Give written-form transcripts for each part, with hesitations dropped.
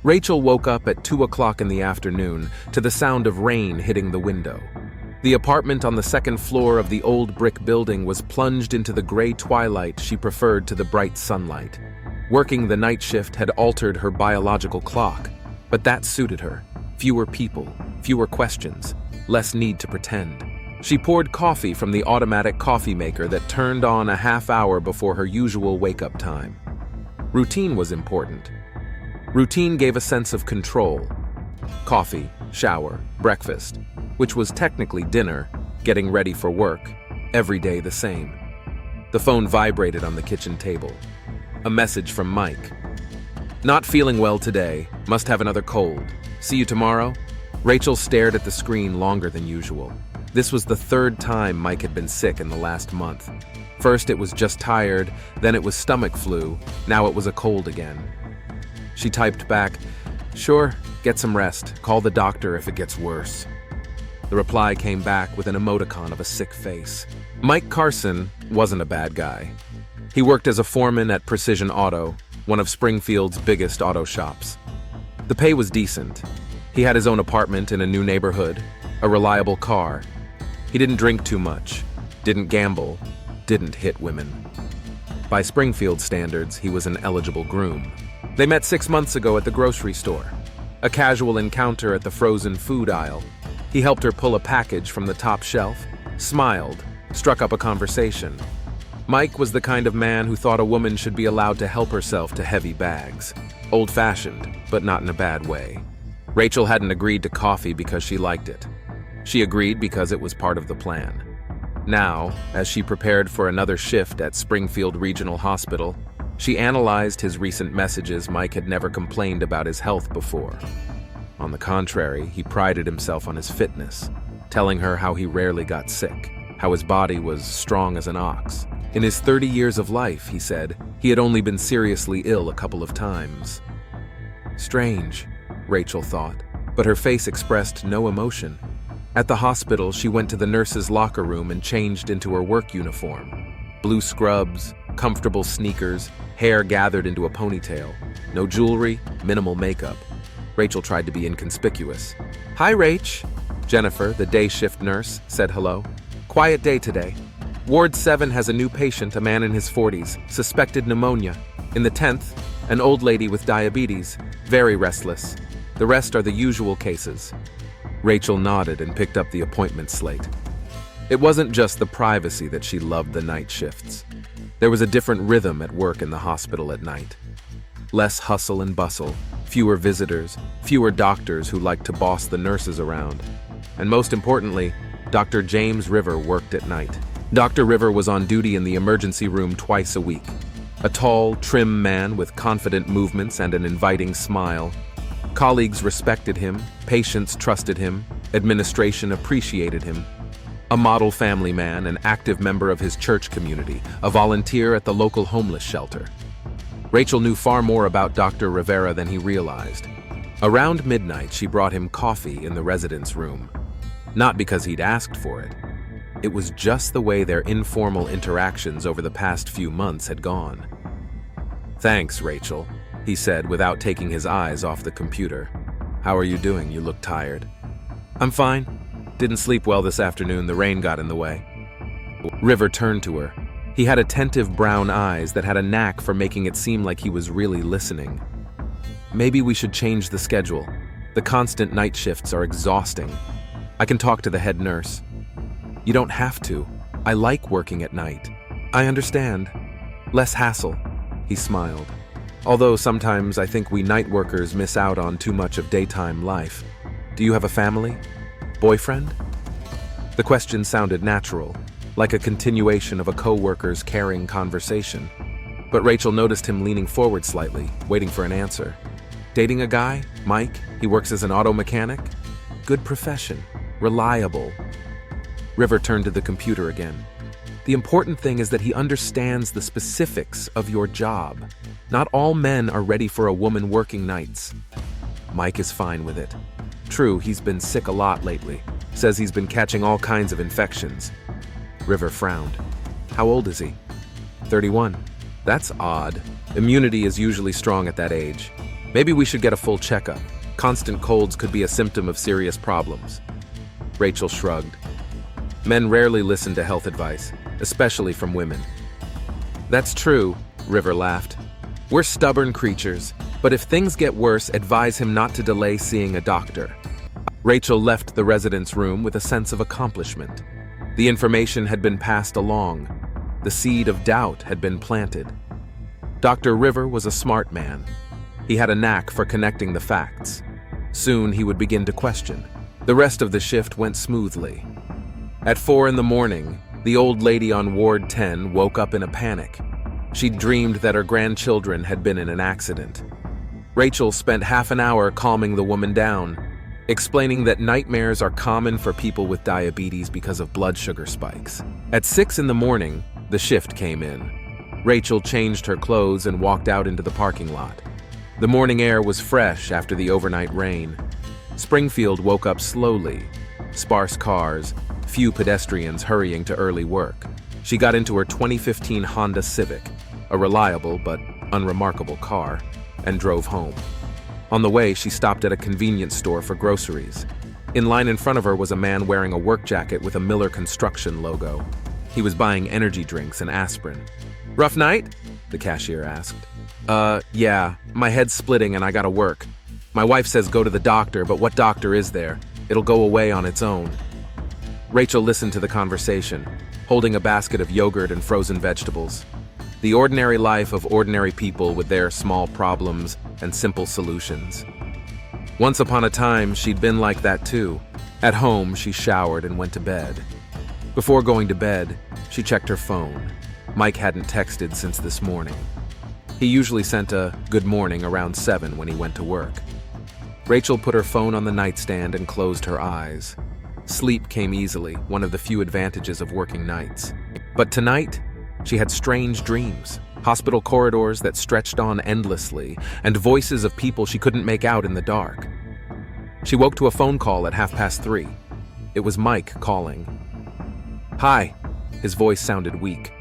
Rachel woke up at 2 o'clock in the afternoon to the sound of rain hitting the window. The apartment on the second floor of the old brick building was plunged into the gray twilight she preferred to the bright sunlight. Working the night shift had altered her biological clock, but that suited her. Fewer people, fewer questions, less need to pretend. She poured coffee from the automatic coffee maker that turned on a half hour before her usual wake-up time. Routine was important. Routine gave a sense of control. Coffee, shower, breakfast, which was technically dinner, getting ready for work, every day the same. The phone vibrated on the kitchen table. A message from Mike. "Not feeling well today, must have another cold. See you tomorrow?" Rachel stared at the screen longer than usual. This was the third time Mike had been sick in the last month. First it was just tired, then it was stomach flu, now it was a cold again. She typed back, "Sure, get some rest. Call the doctor if it gets worse." The reply came back with an emoticon of a sick face. Mike Carson wasn't a bad guy. He worked as a foreman at Precision Auto, one of Springfield's biggest auto shops. The pay was decent. He had his own apartment in a new neighborhood, a reliable car. He didn't drink too much, didn't gamble, didn't hit women. By Springfield standards, he was an eligible groom. They met 6 months ago at the grocery store. A casual encounter at the frozen food aisle. He helped her pull a package from the top shelf, smiled, struck up a conversation. Mike was the kind of man who thought a woman should be allowed to help herself to heavy bags. Old-fashioned, but not in a bad way. Rachel hadn't agreed to coffee because she liked it. She agreed because it was part of the plan. Now, as she prepared for another shift at Springfield Regional Hospital, she analyzed his recent messages. Mike had never complained about his health before. On the contrary, he prided himself on his fitness, telling her how he rarely got sick, how his body was strong as an ox. In his 30 years of life, he said, he had only been seriously ill a couple of times. Strange, Rachel thought, but her face expressed no emotion. At the hospital, she went to the nurse's locker room and changed into her work uniform. Blue scrubs, comfortable sneakers, hair gathered into a ponytail. No jewelry, minimal makeup. Rachel tried to be inconspicuous. "Hi, Rach." Jennifer, the day shift nurse, said hello. "Quiet day today. Ward 7 has a new patient, a man in his 40s, suspected pneumonia. In the 10th, an old lady with diabetes, very restless. The rest are the usual cases." Rachel nodded and picked up the appointment slate. It wasn't just the privacy that she loved the night shifts. There was a different rhythm at work in the hospital at night. Less hustle and bustle, fewer visitors, fewer doctors who liked to boss the nurses around. And most importantly, Dr. James River worked at night. Dr. River was on duty in the emergency room twice a week. A tall, trim man with confident movements and an inviting smile. Colleagues respected him, patients trusted him, administration appreciated him. A model family man, an active member of his church community, a volunteer at the local homeless shelter. Rachel knew far more about Dr. Rivera than he realized. Around midnight, she brought him coffee in the residence room. Not because he'd asked for it. It was just the way their informal interactions over the past few months had gone. "Thanks, Rachel," he said without taking his eyes off the computer. "How are you doing? You look tired." "I'm fine. Didn't sleep well this afternoon. The rain got in the way." River turned to her. He had attentive brown eyes that had a knack for making it seem like he was really listening. "Maybe we should change the schedule. The constant night shifts are exhausting. I can talk to the head nurse." "You don't have to. I like working at night." "I understand. Less hassle." He smiled. "Although sometimes I think we night workers miss out on too much of daytime life. Do you have a family? Boyfriend?" The question sounded natural, like a continuation of a co-worker's caring conversation. But Rachel noticed him leaning forward slightly, waiting for an answer. "Dating a guy? Mike? He works as an auto mechanic? Good profession. Reliable." River turned to the computer again. "The important thing is that he understands the specifics of your job. Not all men are ready for a woman working nights." Mike is fine with it. True, he's been sick a lot lately. Says he's been catching all kinds of infections. River frowned. "How old is he?" 31. "That's odd. Immunity is usually strong at that age." Maybe we should get a full checkup. Constant colds could be a symptom of serious problems. Rachel shrugged. Men rarely listen to health advice, especially from women. That's true, River laughed. We're stubborn creatures, but if things get worse, advise him not to delay seeing a doctor. Rachel left the residence room with a sense of accomplishment. The information had been passed along. The seed of doubt had been planted. Dr. River was a smart man. He had a knack for connecting the facts. Soon he would begin to question. The rest of the shift went smoothly. At 4 a.m, the old lady on Ward 10 woke up in a panic. She'd dreamed that her grandchildren had been in an accident. Rachel spent half an hour calming the woman down, explaining that nightmares are common for people with diabetes because of blood sugar spikes. At 6 a.m, the shift came in. Rachel changed her clothes and walked out into the parking lot. The morning air was fresh after the overnight rain. Springfield woke up slowly. Sparse cars, few pedestrians hurrying to early work. She got into her 2015 Honda Civic, a reliable but unremarkable car, and drove home. On the way, she stopped at a convenience store for groceries. In line in front of her was a man wearing a work jacket with a Miller Construction logo. He was buying energy drinks and aspirin. "Rough night?" the cashier asked. Yeah, my head's splitting and I gotta work. My wife says go to the doctor, but what doctor is there? It'll go away on its own." Rachel listened to the conversation, holding a basket of yogurt and frozen vegetables. The ordinary life of ordinary people with their small problems and simple solutions. Once upon a time, she'd been like that too. At home, she showered and went to bed. Before going to bed, she checked her phone. Mike hadn't texted since this morning. He usually sent a good morning around 7 when he went to work. Rachel put her phone on the nightstand and closed her eyes. Sleep came easily, one of the few advantages of working nights. But tonight, she had strange dreams, hospital corridors that stretched on endlessly, and voices of people she couldn't make out in the dark. She woke to a phone call at 3:30. It was Mike calling. "Hi." His voice sounded weak.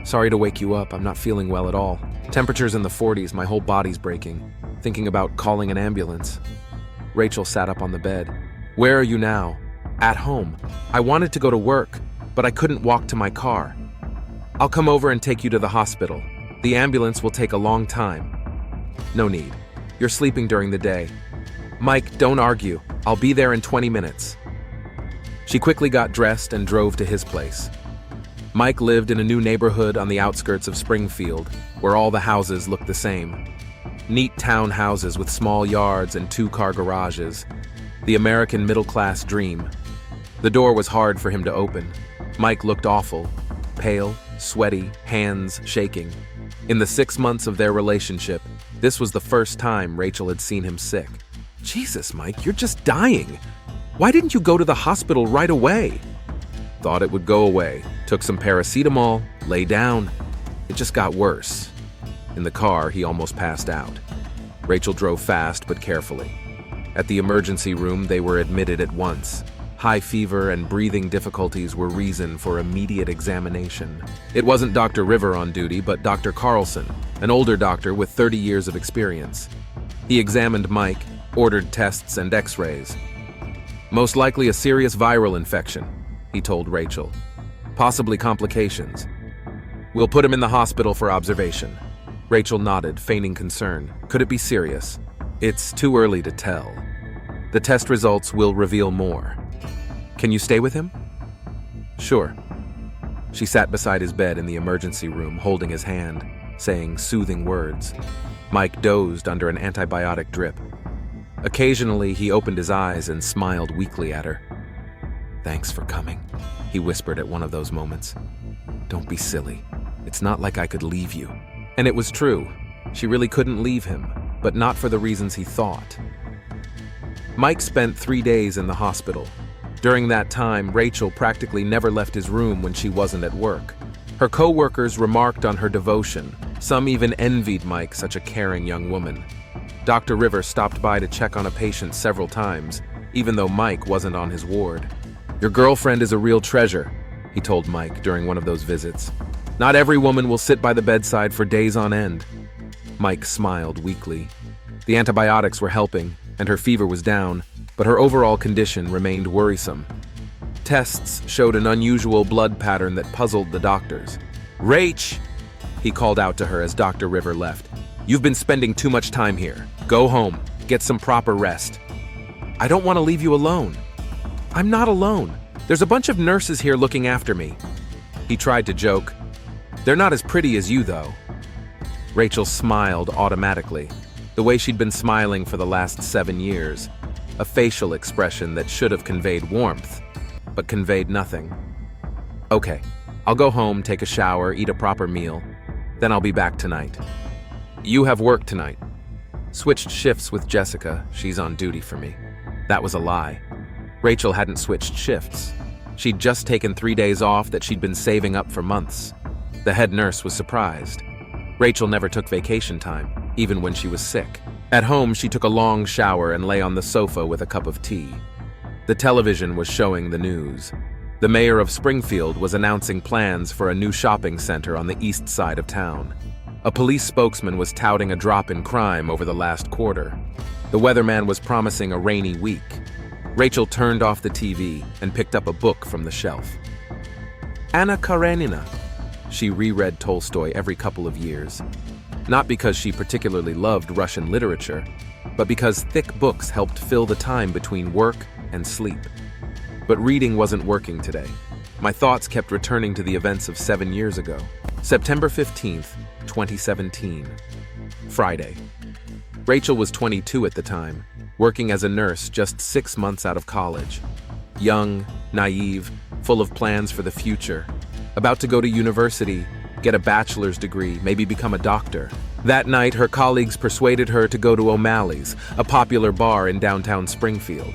"Sorry to wake you up, I'm not feeling well at all. Temperature's in the 40s, my whole body's breaking. Thinking about calling an ambulance." Rachel sat up on the bed. "Where are you now?" "At home. I wanted to go to work, but I couldn't walk to my car." "I'll come over and take you to the hospital. The ambulance will take a long time." "No need. You're sleeping during the day." "Mike, don't argue. I'll be there in 20 minutes." She quickly got dressed and drove to his place. Mike lived in a new neighborhood on the outskirts of Springfield, where all the houses looked the same. Neat town houses with small yards and 2-car garages. The American middle-class dream. The door was hard for him to open. Mike looked awful, pale, sweaty, hands shaking. In the 6 months of their relationship, this was the first time Rachel had seen him sick. "Jesus, Mike, you're just dying. Why didn't you go to the hospital right away?" "Thought it would go away. Took some paracetamol, lay down. It just got worse." In the car, he almost passed out. Rachel drove fast but carefully. At the emergency room, they were admitted at once. High fever and breathing difficulties were reason for immediate examination. It wasn't Dr. River on duty, but Dr. Carlson, an older doctor with 30 years of experience. He examined Mike, ordered tests and x-rays. "Most likely a serious viral infection," he told Rachel. "Possibly complications. We'll put him in the hospital for observation." Rachel nodded, feigning concern. Could it be serious? "It's too early to tell. The test results will reveal more." "Can you stay with him?" "Sure." She sat beside his bed in the emergency room, holding his hand, saying soothing words. Mike dozed under an antibiotic drip. Occasionally, he opened his eyes and smiled weakly at her. "Thanks for coming," he whispered at one of those moments. "Don't be silly. It's not like I could leave you." And it was true. She really couldn't leave him, but not for the reasons he thought. Mike spent 3 days in the hospital. During that time, Rachel practically never left his room when she wasn't at work. Her co-workers remarked on her devotion. Some even envied Mike, such a caring young woman. Dr. River stopped by to check on a patient several times, even though Mike wasn't on his ward. "Your girlfriend is a real treasure," he told Mike during one of those visits. "Not every woman will sit by the bedside for days on end." Mike smiled weakly. The antibiotics were helping, and her fever was down, but her overall condition remained worrisome. Tests showed an unusual blood pattern that puzzled the doctors. "Rach!" he called out to her as Dr. River left. "You've been spending too much time here. Go home. Get some proper rest." "I don't want to leave you alone." "I'm not alone. There's a bunch of nurses here looking after me." He tried to joke. "They're not as pretty as you, though." Rachel smiled automatically, the way she'd been smiling for the last 7 years, a facial expression that should have conveyed warmth, but conveyed nothing. "Okay, I'll go home, take a shower, eat a proper meal, then I'll be back tonight." "You have work tonight." "Switched shifts with Jessica, she's on duty for me." That was a lie. Rachel hadn't switched shifts. She'd just taken 3 days off that she'd been saving up for months. The head nurse was surprised. Rachel never took vacation time, even when she was sick. At home, she took a long shower and lay on the sofa with a cup of tea. The television was showing the news. The mayor of Springfield was announcing plans for a new shopping center on the east side of town. A police spokesman was touting a drop in crime over the last quarter. The weatherman was promising a rainy week. Rachel turned off the TV and picked up a book from the shelf. Anna Karenina. She reread Tolstoy every couple of years. Not because she particularly loved Russian literature, but because thick books helped fill the time between work and sleep. But reading wasn't working today. My thoughts kept returning to the events of 7 years ago. September 15th, 2017. Friday. Rachel was 22 at the time, working as a nurse just 6 months out of college. Young, naive, full of plans for the future. About to go to university, get a bachelor's degree, maybe become a doctor. That night, her colleagues persuaded her to go to O'Malley's, a popular bar in downtown Springfield.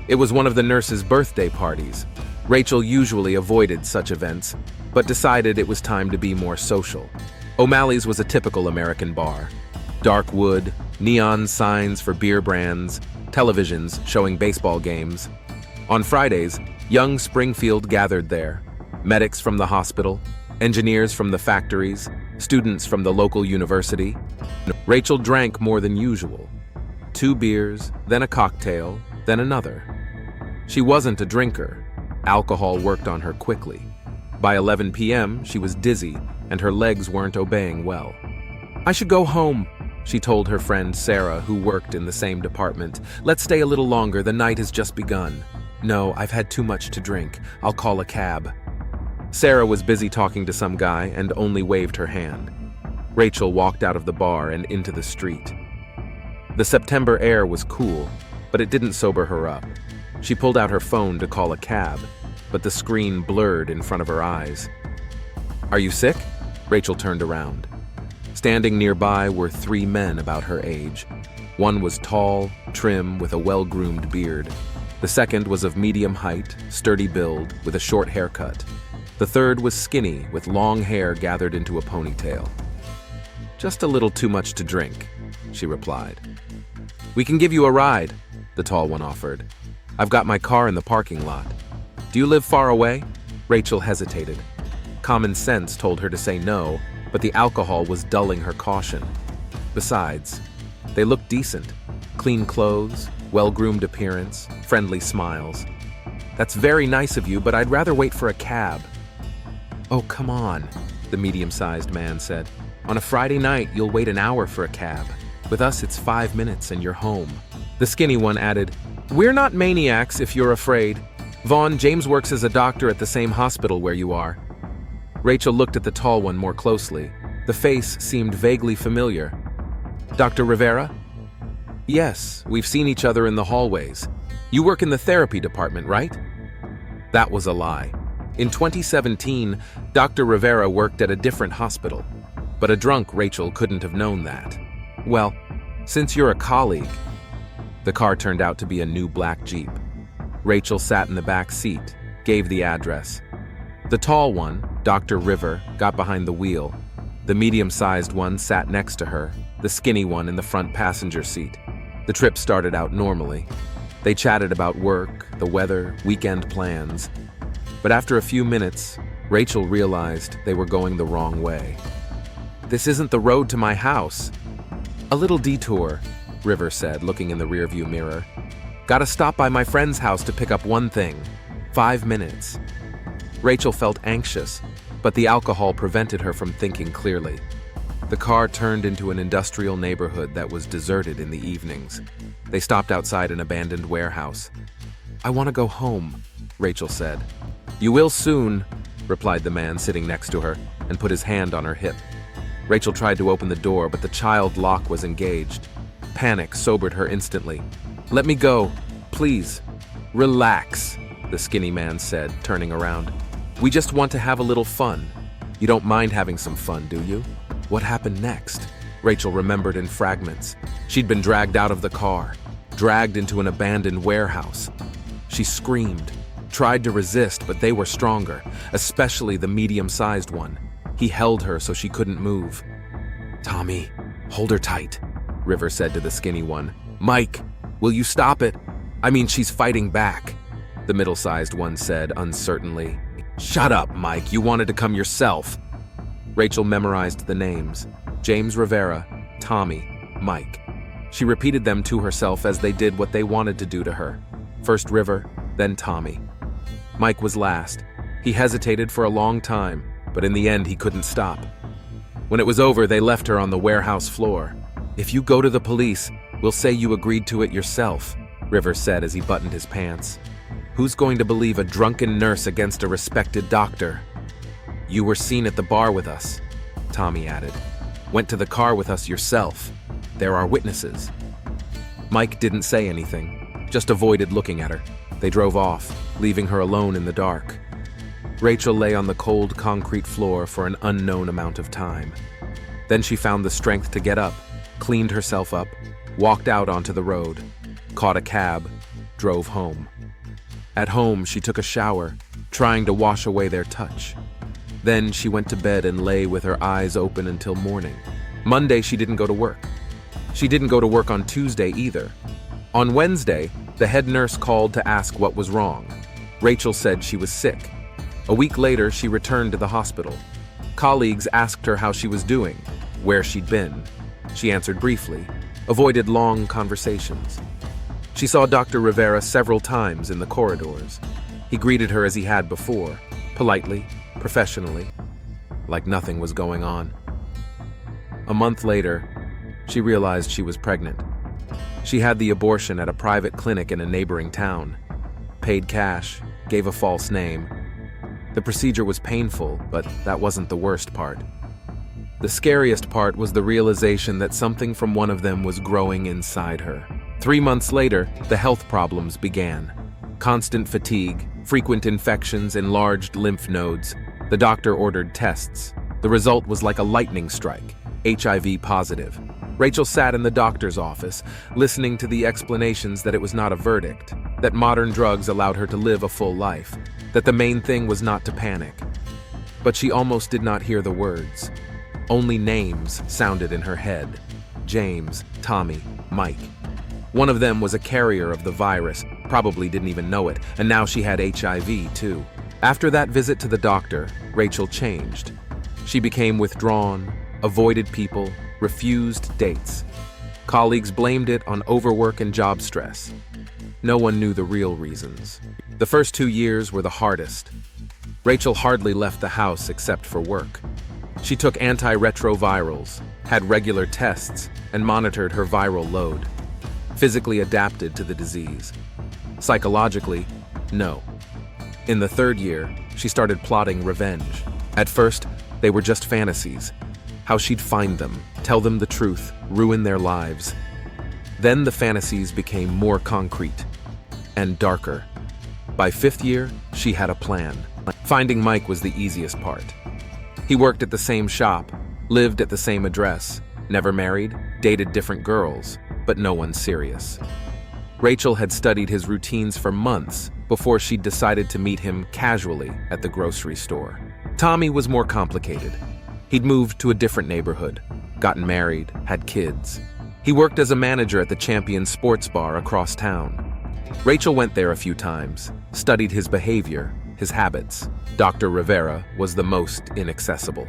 It was one of the nurses' birthday parties. Rachel usually avoided such events, but decided it was time to be more social. O'Malley's was a typical American bar. Dark wood, neon signs for beer brands, televisions showing baseball games. On Fridays, young Springfield gathered there. Medics from the hospital, engineers from the factories, students from the local university. Rachel drank more than usual. 2 beers, then a cocktail, then another. She wasn't a drinker. Alcohol worked on her quickly. By 11 p.m., she was dizzy, and her legs weren't obeying well. "I should go home," she told her friend Sarah, who worked in the same department. "Let's stay a little longer, the night has just begun." "No, I've had too much to drink. I'll call a cab." Sarah was busy talking to some guy and only waved her hand. Rachel walked out of the bar and into the street. The September air was cool, but it didn't sober her up. She pulled out her phone to call a cab, but the screen blurred in front of her eyes. "Are you sick?" Rachel turned around. Standing nearby were 3 men about her age. One was tall, trim, with a well-groomed beard. The second was of medium height, sturdy build, with a short haircut. The third was skinny, with long hair gathered into a ponytail. "Just a little too much to drink," she replied. "We can give you a ride," the tall one offered. "I've got my car in the parking lot." "Do you live far away?" Rachel hesitated. Common sense told her to say no, but the alcohol was dulling her caution. Besides, they looked decent. Clean clothes, well-groomed appearance, friendly smiles. "That's very nice of you, but I'd rather wait for a cab." "Oh, come on," the medium-sized man said. "On a Friday night, you'll wait an hour for a cab. With us, it's 5 minutes and you're home." The skinny one added, "We're not maniacs if you're afraid. Vaughn, James works as a doctor at the same hospital where you are." Rachel looked at the tall one more closely. The face seemed vaguely familiar. "Dr. Rivera?" "Yes, we've seen each other in the hallways. You work in the therapy department, right?" That was a lie. In 2017, Dr. Rivera worked at a different hospital, but a drunk Rachel couldn't have known that. "Well, since you're a colleague..." The car turned out to be a new black Jeep. Rachel sat in the back seat, gave the address. The tall one, Dr. River, got behind the wheel. The medium-sized one sat next to her, the skinny one in the front passenger seat. The trip started out normally. They chatted about work, the weather, weekend plans. But after a few minutes, Rachel realized they were going the wrong way. "This isn't the road to my house." "A little detour. River said, looking in the rearview mirror. Gotta stop by my friend's house to pick up one thing. 5 minutes. Rachel felt anxious, but the alcohol prevented her from thinking clearly. The car turned into an industrial neighborhood that was deserted in the evenings. They stopped outside an abandoned warehouse. I want to go home, Rachel said. You will soon, replied the man sitting next to her and put his hand on her hip. Rachel tried to open the door, but the child lock was engaged. Panic sobered her instantly. Let me go, please. Relax, the skinny man said, turning around. We just want to have a little fun. You don't mind having some fun, do you? What happened next? Rachel remembered in fragments. She'd been dragged out of the car, dragged into an abandoned warehouse. She screamed, tried to resist, but they were stronger, especially the medium-sized one. He held her so she couldn't move. Tommy, hold her tight, River said to the skinny one. Mike, will you stop it? I mean, she's fighting back, the middle-sized one said uncertainly. Shut up, Mike, you wanted to come yourself. Rachel memorized the names. James Rivera, Tommy, Mike. She repeated them to herself as they did what they wanted to do to her. First River, then Tommy. Mike was last. He hesitated for a long time, but in the end he couldn't stop. When it was over, they left her on the warehouse floor. If you go to the police, we'll say you agreed to it yourself, River said as he buttoned his pants. Who's going to believe a drunken nurse against a respected doctor? You were seen at the bar with us, Tommy added. Went to the car with us yourself. There are witnesses. Mike didn't say anything, just avoided looking at her. They drove off, leaving her alone in the dark. Rachel lay on the cold concrete floor for an unknown amount of time. Then she found the strength to get up, cleaned herself up, walked out onto the road, caught a cab, drove home. At home, she took a shower, trying to wash away their touch. Then she went to bed and lay with her eyes open until morning. Monday, she didn't go to work. She didn't go to work on Tuesday either. On Wednesday, the head nurse called to ask what was wrong. Rachel said she was sick. A week later, she returned to the hospital. Colleagues asked her how she was doing, where she'd been. She answered briefly, avoided long conversations. She saw Dr. Rivera several times in the corridors. He greeted her as he had before, politely, professionally, like nothing was going on. A month later, she realized she was pregnant. She had the abortion at a private clinic in a neighboring town. Paid cash, gave a false name. The procedure was painful, but that wasn't the worst part. The scariest part was the realization that something from one of them was growing inside her. 3 months later, the health problems began. Constant fatigue, frequent infections, enlarged lymph nodes. The doctor ordered tests. The result was like a lightning strike, HIV positive. Rachel sat in the doctor's office, listening to the explanations that it was not a verdict, that modern drugs allowed her to live a full life, that the main thing was not to panic. But she almost did not hear the words. Only names sounded in her head. James, Tommy, Mike. One of them was a carrier of the virus, probably didn't even know it, and now she had HIV too. After that visit to the doctor, Rachel changed. She became withdrawn, avoided people, refused dates. Colleagues blamed it on overwork and job stress. No one knew the real reasons. The first 2 years were the hardest. Rachel hardly left the house except for work. She took antiretrovirals, had regular tests, and monitored her viral load. Physically adapted to the disease. Psychologically, no. In the 3rd year, she started plotting revenge. At first, they were just fantasies. How she'd find them, tell them the truth, ruin their lives. Then the fantasies became more concrete and darker. By 5th year, she had a plan. Finding Mike was the easiest part. He worked at the same shop, lived at the same address, never married, dated different girls, but no one serious. Rachel had studied his routines for months before she'd decided to meet him casually at the grocery store. Tommy was more complicated. He'd moved to a different neighborhood, gotten married, had kids. He worked as a manager at the Champion Sports Bar across town. Rachel went there a few times, studied his behavior, his habits. Dr. Rivera was the most inaccessible.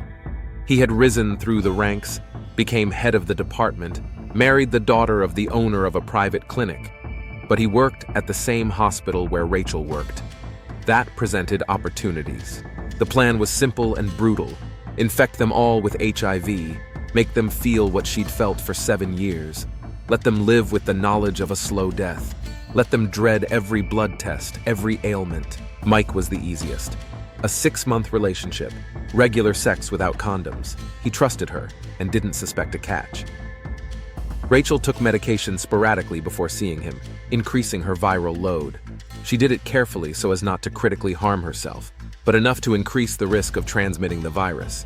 He had risen through the ranks, became head of the department, married the daughter of the owner of a private clinic, but he worked at the same hospital where Rachel worked. That presented opportunities. The plan was simple and brutal. Infect them all with HIV, make them feel what she'd felt for 7 years. Let them live with the knowledge of a slow death. Let them dread every blood test, every ailment. Mike was the easiest. A 6-month relationship, regular sex without condoms. He trusted her and didn't suspect a catch. Rachel took medication sporadically before seeing him, increasing her viral load. She did it carefully so as not to critically harm herself, but enough to increase the risk of transmitting the virus.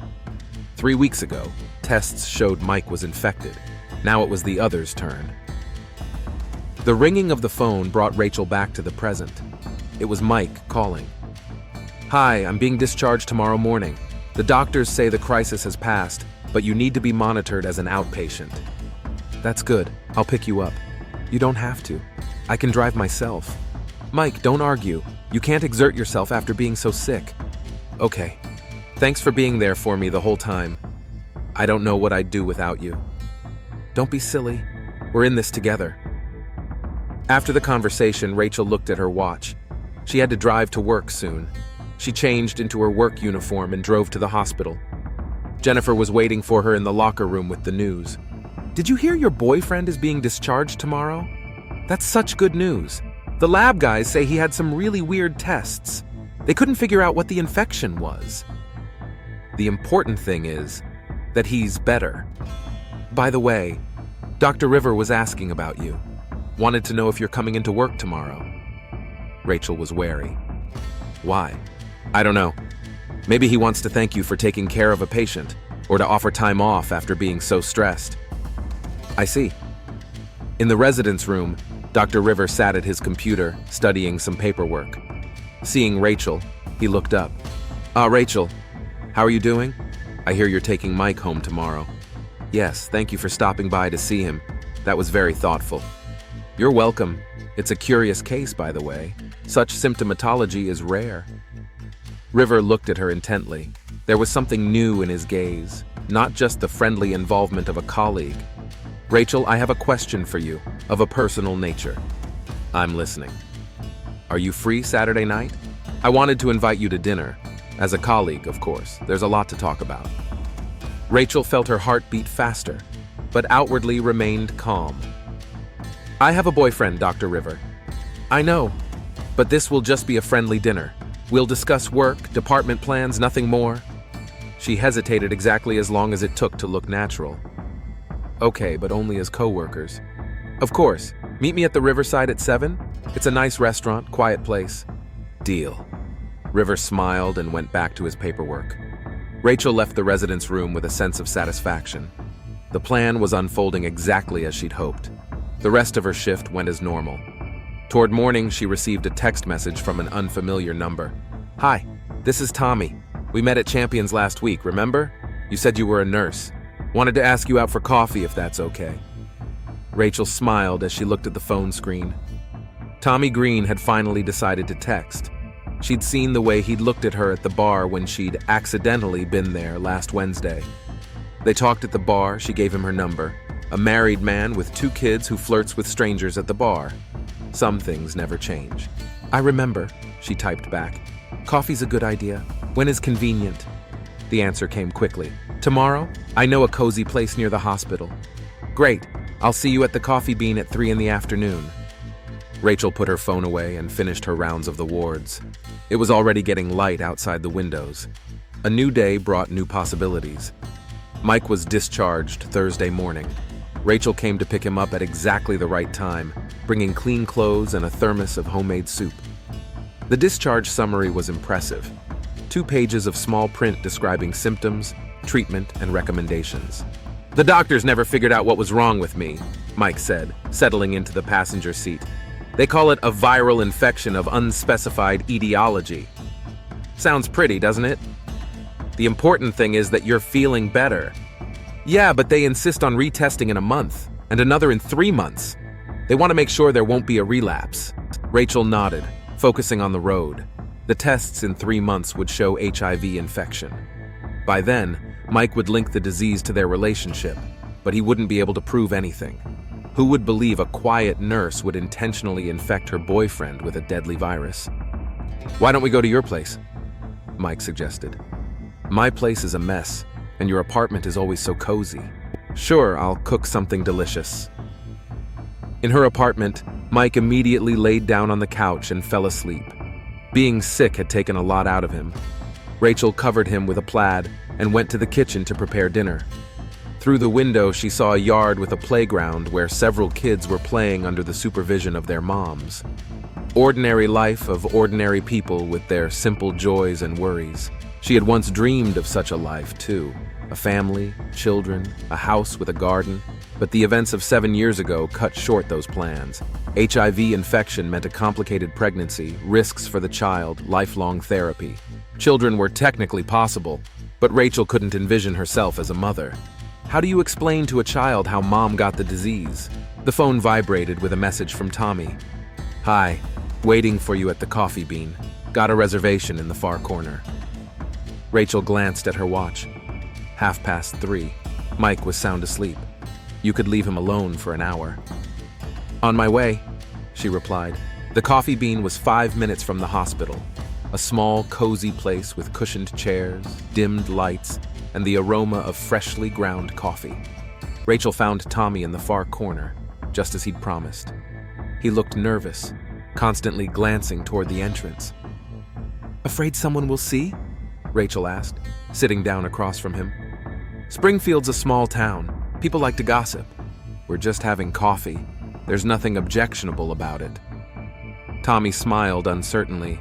3 weeks ago, tests showed Mike was infected. Now it was the other's turn. The ringing of the phone brought Rachel back to the present. It was Mike calling. "Hi, I'm being discharged tomorrow morning. The doctors say the crisis has passed, but you need to be monitored as an outpatient." "That's good. I'll pick you up." "You don't have to. I can drive myself." "Mike, don't argue. You can't exert yourself after being so sick." "Okay. Thanks for being there for me the whole time. I don't know what I'd do without you." "Don't be silly. We're in this together." After the conversation, Rachel looked at her watch. She had to drive to work soon. She changed into her work uniform and drove to the hospital. Jennifer was waiting for her in the locker room with the news. "Did you hear your boyfriend is being discharged tomorrow? That's such good news. The lab guys say he had some really weird tests. They couldn't figure out what the infection was. The important thing is that he's better. By the way, Dr. River was asking about you. Wanted to know if you're coming into work tomorrow." Rachel was wary. "Why?" "I don't know. Maybe he wants to thank you for taking care of a patient, or to offer time off after being so stressed." "I see." In the residence room, Dr. River sat at his computer, studying some paperwork. Seeing Rachel, he looked up. Rachel, how are you doing? I hear you're taking Mike home tomorrow." "Yes, thank you for stopping by to see him. That was very thoughtful." "You're welcome. It's a curious case, by the way. Such symptomatology is rare." River looked at her intently. There was something new in his gaze, not just the friendly involvement of a colleague. "Rachel, I have a question for you, of a personal nature." "I'm listening." "Are you free Saturday night? I wanted to invite you to dinner. As a colleague, of course. There's a lot to talk about." Rachel felt her heart beat faster, but outwardly remained calm. "I have a boyfriend, Dr. River." "I know, but this will just be a friendly dinner. We'll discuss work, department plans, nothing more." She hesitated exactly as long as it took to look natural. "Okay, but only as co-workers." "Of course. Meet me at the Riverside at 7. It's a nice restaurant, quiet place." "Deal." River smiled and went back to his paperwork. Rachel left the residence room with a sense of satisfaction. The plan was unfolding exactly as she'd hoped. The rest of her shift went as normal. Toward morning, she received a text message from an unfamiliar number. "Hi, this is Tommy. We met at Champions last week, remember? You said you were a nurse. Wanted to ask you out for coffee if that's okay." Rachel smiled as she looked at the phone screen. Tommy Green had finally decided to text. She'd seen the way he'd looked at her at the bar when she'd accidentally been there last Wednesday. They talked at the bar, she gave him her number. A married man with 2 kids who flirts with strangers at the bar. Some things never change. "I remember," she typed back. "Coffee's a good idea. When is convenient?" The answer came quickly. "Tomorrow? I know a cozy place near the hospital." "Great. I'll see you at the Coffee Bean at 3 in the afternoon." Rachel put her phone away and finished her rounds of the wards. It was already getting light outside the windows. A new day brought new possibilities. Mike was discharged Thursday morning. Rachel came to pick him up at exactly the right time, bringing clean clothes and a thermos of homemade soup. The discharge summary was impressive. 2 pages of small print describing symptoms, treatment, and recommendations. "The doctors never figured out what was wrong with me," Mike said, settling into the passenger seat. "They call it a viral infection of unspecified etiology." Sounds pretty, doesn't it? "The important thing is that you're feeling better." "Yeah, but they insist on retesting in a month, and another in 3 months. They want to make sure there won't be a relapse." Rachel nodded, focusing on the road. The tests in 3 months would show HIV infection. By then, Mike would link the disease to their relationship, but he wouldn't be able to prove anything. Who would believe a quiet nurse would intentionally infect her boyfriend with a deadly virus? "Why don't we go to your place?" Mike suggested. "My place is a mess, and your apartment is always so cozy." "Sure, I'll cook something delicious." In her apartment, Mike immediately laid down on the couch and fell asleep. Being sick had taken a lot out of him. Rachel covered him with a plaid and went to the kitchen to prepare dinner. Through the window, she saw a yard with a playground where several kids were playing under the supervision of their moms. Ordinary life of ordinary people with their simple joys and worries. She had once dreamed of such a life, too. A family, children, a house with a garden. But the events of 7 years ago cut short those plans. HIV infection meant a complicated pregnancy, risks for the child, lifelong therapy. Children were technically possible, but Rachel couldn't envision herself as a mother. How do you explain to a child how mom got the disease? The phone vibrated with a message from Tommy. "Hi, waiting for you at the Coffee Bean. Got a reservation in the far corner." Rachel glanced at her watch. 3:30. Mike was sound asleep. You could leave him alone for an hour. "On my way," she replied. The Coffee Bean was 5 minutes from the hospital. A small, cozy place with cushioned chairs, dimmed lights, and the aroma of freshly ground coffee. Rachel found Tommy in the far corner, just as he'd promised. He looked nervous, constantly glancing toward the entrance. "Afraid someone will see?" Rachel asked, sitting down across from him. "Springfield's a small town. People like to gossip. We're just having coffee. There's nothing objectionable about it." Tommy smiled uncertainly.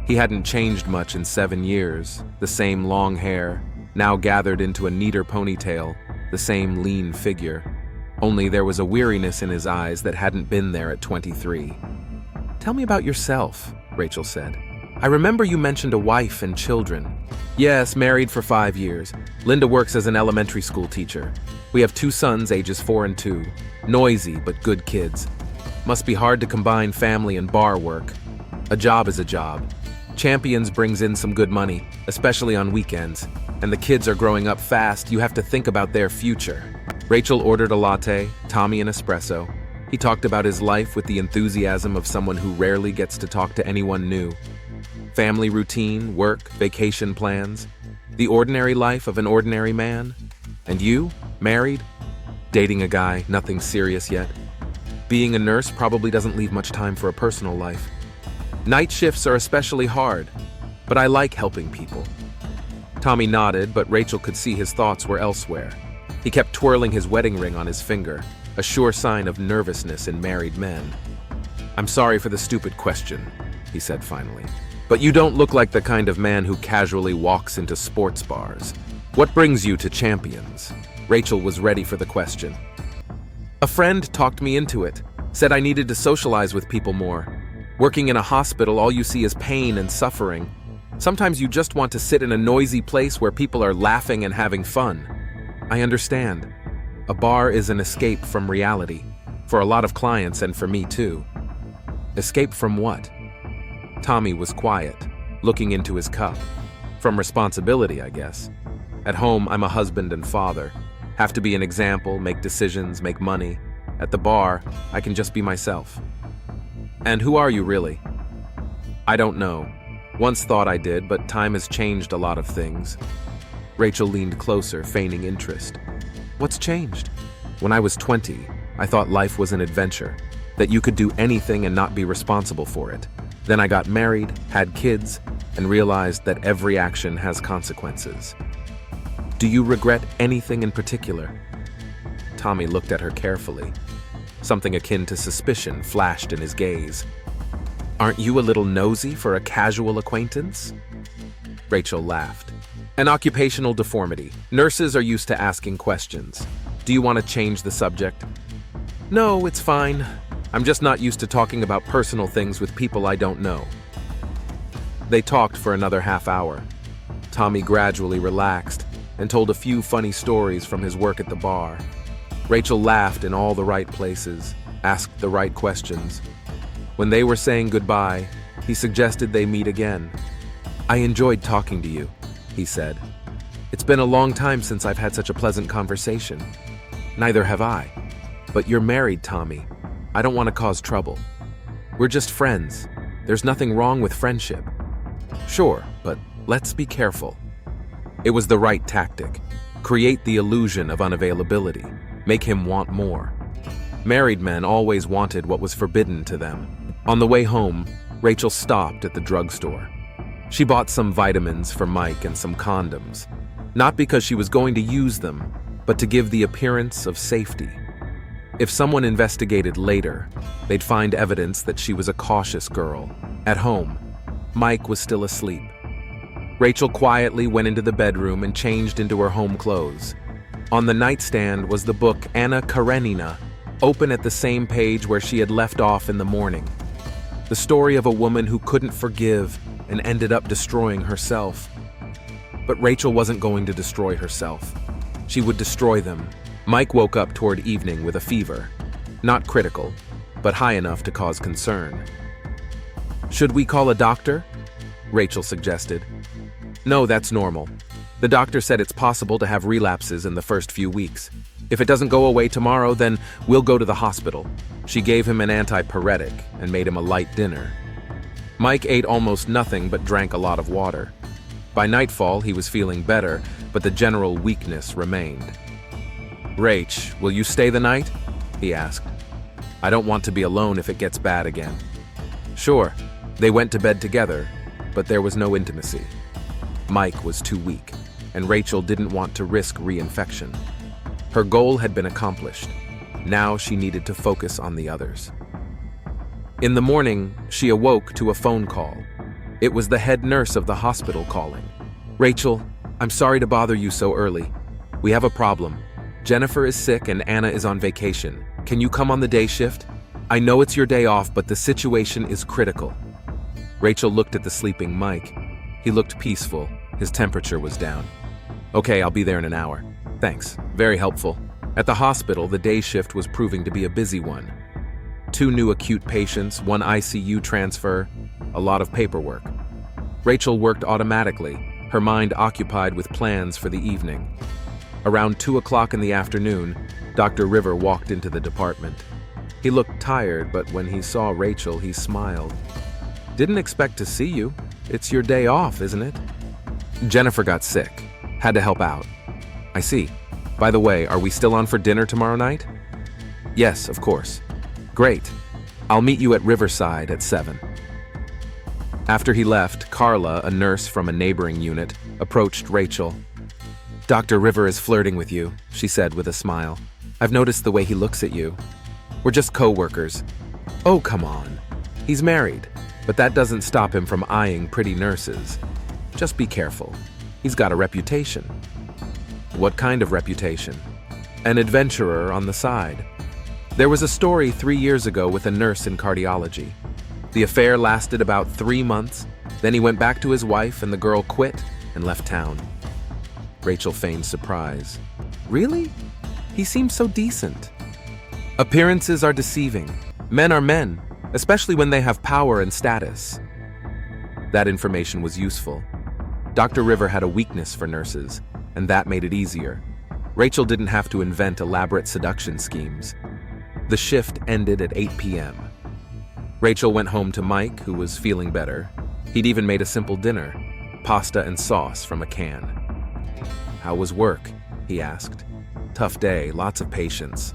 He hadn't changed much in 7 years, the same long hair, now gathered into a neater ponytail, the same lean figure. Only there was a weariness in his eyes that hadn't been there at 23. "Tell me about yourself," Rachel said. "I remember you mentioned a wife and children." "Yes, married for 5 years. Linda works as an elementary school teacher. We have 2 sons, ages 4 and 2. Noisy, but good kids. Must be hard to combine family and bar work. A job is a job. Champions brings in some good money, especially on weekends. And the kids are growing up fast, you have to think about their future." Rachel ordered a latte, Tommy an espresso. He talked about his life with the enthusiasm of someone who rarely gets to talk to anyone new. Family routine, work, vacation plans. The ordinary life of an ordinary man. And you? Married? Dating a guy, nothing serious yet. Being a nurse probably doesn't leave much time for a personal life. Night shifts are especially hard, but I like helping people. Tommy nodded, but Rachel could see his thoughts were elsewhere. He kept twirling his wedding ring on his finger, a sure sign of nervousness in married men. "I'm sorry for the stupid question," he said finally. "But you don't look like the kind of man who casually walks into sports bars. What brings you to Champions?" Rachel was ready for the question. "A friend talked me into it, said I needed to socialize with people more. Working in a hospital, all you see is pain and suffering. Sometimes you just want to sit in a noisy place where people are laughing and having fun. I understand. A bar is an escape from reality, for a lot of clients and for me too." "Escape from what?" Tommy was quiet, looking into his cup. "From responsibility, I guess. At home, I'm a husband and father. Have to be an example, make decisions, make money. At the bar, I can just be myself." "And who are you really?" "I don't know. Once thought I did, but time has changed a lot of things." Rachel leaned closer, feigning interest. "What's changed?" "When I was 20, I thought life was an adventure, that you could do anything and not be responsible for it. Then I got married, had kids, and realized that every action has consequences." "Do you regret anything in particular?" Tommy looked at her carefully. Something akin to suspicion flashed in his gaze. "Aren't you a little nosy for a casual acquaintance?" Rachel laughed. "An occupational deformity. Nurses are used to asking questions. Do you want to change the subject?" "No, it's fine. I'm just not used to talking about personal things with people I don't know." They talked for another half hour. Tommy gradually relaxed and told a few funny stories from his work at the bar. Rachel laughed in all the right places, asked the right questions. When they were saying goodbye, he suggested they meet again. "I enjoyed talking to you," he said. "It's been a long time since I've had such a pleasant conversation." Neither have I. But you're married, Tommy. I don't want to cause trouble. We're just friends. There's nothing wrong with friendship. Sure, but let's be careful. It was the right tactic. Create the illusion of unavailability. Make him want more. Married men always wanted what was forbidden to them. On the way home, Rachel stopped at the drugstore. She bought some vitamins for Mike and some condoms. Not because she was going to use them, but to give the appearance of safety. If someone investigated later, they'd find evidence that she was a cautious girl. At home, Mike was still asleep. Rachel quietly went into the bedroom and changed into her home clothes. On the nightstand was the book Anna Karenina, open at the same page where she had left off in the morning. The story of a woman who couldn't forgive and ended up destroying herself. But Rachel wasn't going to destroy herself. She would destroy them. Mike woke up toward evening with a fever. Not critical, but high enough to cause concern. Should we call a doctor? Rachel suggested. No, that's normal. The doctor said it's possible to have relapses in the first few weeks. If it doesn't go away tomorrow, then we'll go to the hospital. She gave him an antipyretic and made him a light dinner. Mike ate almost nothing but drank a lot of water. By nightfall, he was feeling better, but the general weakness remained. Rach, will you stay the night? He asked. I don't want to be alone if it gets bad again. Sure, they went to bed together, but there was no intimacy. Mike was too weak, and Rachel didn't want to risk reinfection. Her goal had been accomplished. Now she needed to focus on the others. In the morning, she awoke to a phone call. It was the head nurse of the hospital calling. Rachel, I'm sorry to bother you so early. We have a problem. Jennifer is sick and Anna is on vacation. Can you come on the day shift? I know it's your day off, but the situation is critical. Rachel looked at the sleeping Mike. He looked peaceful. His temperature was down. Okay, I'll be there in an hour. Thanks. Very helpful. At the hospital, the day shift was proving to be a busy one. 2 new acute patients, 1 ICU transfer, a lot of paperwork. Rachel worked automatically, her mind occupied with plans for the evening. Around 2 o'clock in the afternoon, Dr. River walked into the department. He looked tired, but when he saw Rachel, he smiled. Didn't expect to see you. It's your day off, isn't it? Jennifer got sick. Had to help out. I see. By the way, are we still on for dinner tomorrow night? Yes, of course. Great. I'll meet you at Riverside at 7. After he left, Carla, a nurse from a neighboring unit, approached Rachel. Dr. River is flirting with you, she said with a smile. I've noticed the way he looks at you. We're just co-workers. Oh, come on. He's married, but that doesn't stop him from eyeing pretty nurses. Just be careful. He's got a reputation. What kind of reputation? An adventurer on the side. There was a story 3 years ago with a nurse in cardiology. The affair lasted about 3 months, then he went back to his wife and the girl quit and left town. Rachel feigned surprise. Really? He seems so decent. Appearances are deceiving. Men are men, especially when they have power and status. That information was useful. Dr. River had a weakness for nurses, and that made it easier. Rachel didn't have to invent elaborate seduction schemes. The shift ended at 8 p.m. Rachel went home to Mike, who was feeling better. He'd even made a simple dinner, pasta and sauce from a can. How was work? He asked. Tough day, lots of patients.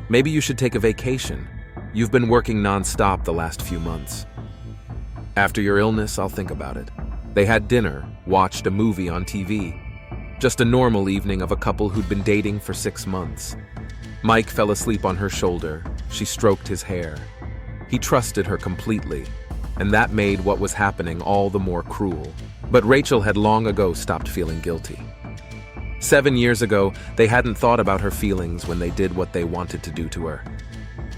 Maybe you should take a vacation. You've been working non-stop the last few months. After your illness, I'll think about it. They had dinner, watched a movie on TV. Just a normal evening of a couple who'd been dating for 6 months. Mike fell asleep on her shoulder. She stroked his hair. He trusted her completely, and that made what was happening all the more cruel. But Rachel had long ago stopped feeling guilty. 7 years ago, they hadn't thought about her feelings when they did what they wanted to do to her.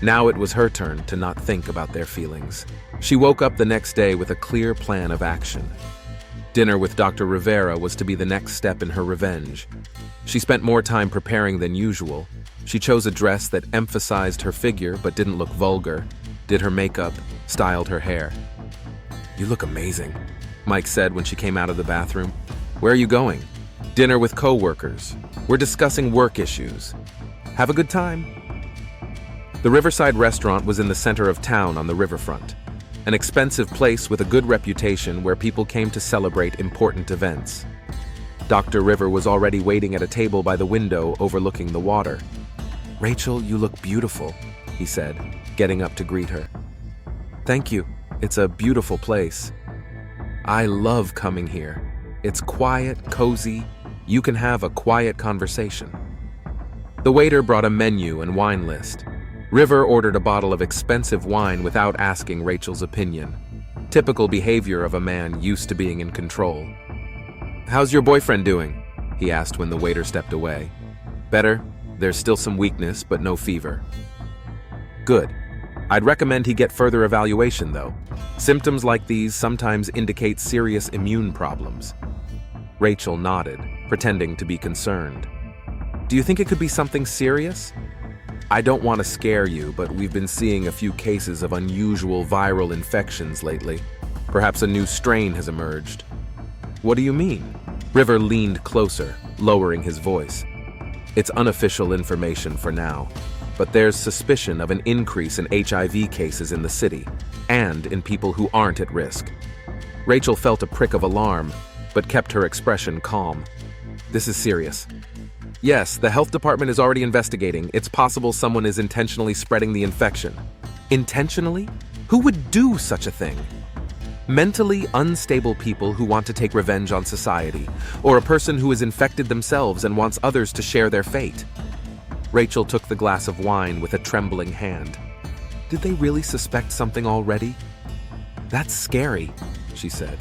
Now it was her turn to not think about their feelings. She woke up the next day with a clear plan of action. Dinner with Dr. Rivera was to be the next step in her revenge. She spent more time preparing than usual. She chose a dress that emphasized her figure but didn't look vulgar, did her makeup, styled her hair. You look amazing, Mike said when she came out of the bathroom. Where are you going? Dinner with co-workers. We're discussing work issues. Have a good time. The Riverside restaurant was in the center of town on the riverfront, an expensive place with a good reputation where people came to celebrate important events. Dr. River was already waiting at a table by the window overlooking the water. "Rachel, you look beautiful," he said, getting up to greet her. "Thank you. It's a beautiful place. I love coming here. It's quiet, cozy. You can have a quiet conversation." The waiter brought a menu and wine list. River ordered a bottle of expensive wine without asking Rachel's opinion. Typical behavior of a man used to being in control. "How's your boyfriend doing?" he asked when the waiter stepped away. "Better. There's still some weakness, but no fever." "Good. I'd recommend he get further evaluation, though. Symptoms like these sometimes indicate serious immune problems." Rachel nodded, pretending to be concerned. "Do you think it could be something serious?" "I don't want to scare you, but we've been seeing a few cases of unusual viral infections lately. Perhaps a new strain has emerged." "What do you mean?" River leaned closer, lowering his voice. "It's unofficial information for now, but there's suspicion of an increase in HIV cases in the city, and in people who aren't at risk." Rachel felt a prick of alarm, but kept her expression calm. "This is serious." "Yes, the health department is already investigating. It's possible someone is intentionally spreading the infection." "Intentionally? Who would do such a thing?" "Mentally unstable people who want to take revenge on society, or a person who is infected themselves and wants others to share their fate." Rachel took the glass of wine with a trembling hand. "Did they really suspect something already?" "That's scary," she said.